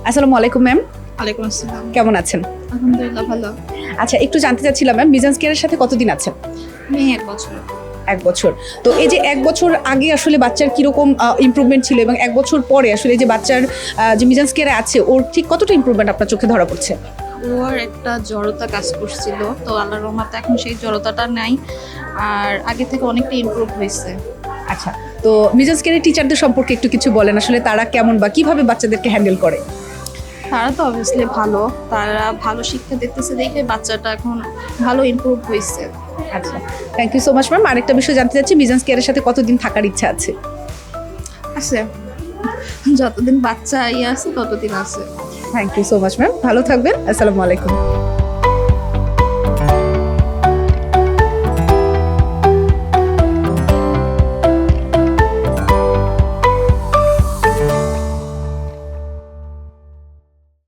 আসসালামু আলাইকুম ম্যাম, ওয়ালাইকুম আসসালাম। কেমন আছেন? আলহামদুলিল্লাহ ভালো। আচ্ছা, একটু জানতে চাচ্ছিলাম ম্যাম, মিজান্স কেয়ারের সাথে কতদিন আছেন? আমি 1 বছর। 1 বছর। তো এই যে 1 বছর আগে আসলে বাচ্চার কিরকম ইমপ্রুভমেন্ট ছিল এবং 1 বছর পরে আসলে যে বাচ্চার যে মিজান্স কেয়ারে আছে ওর ঠিক কতটা ইমপ্রুভমেন্ট আপনার চোখে ধরা পড়ছে? ওর একটা জড়তা কাজ করছিল, তো আল্লাহর রহমতে এখন সেই জড়তাটা নাই, আর আগে থেকে অনেকটা ইমপ্রুভ হয়েছে। আচ্ছা, তো মিজান্স কেয়ারের টিচারদের সম্পর্কে একটু কিছু বলেন, আসলে তারা কেমন বা কিভাবে বাচ্চাদেরকে হ্যান্ডেল করে? তারা তো অবভিয়াসলি ভালো, তারা ভালো শিক্ষা দিতেছে দেখে বাচ্চাটা এখন ভালো ইমপ্রুভ হয়েছে। আচ্ছা, thank you so much ma'am. আরেকটা বিষয় জানতে চাচ্ছি, মিজান্স কেয়ারের সাথে কতদিন থাকার ইচ্ছা আছে? আছে, যতদিন বাচ্চা আছে ততদিন আছে। Thank you so much ma'am, ভালো থাকবেন। আসসালামু আলাইকুম।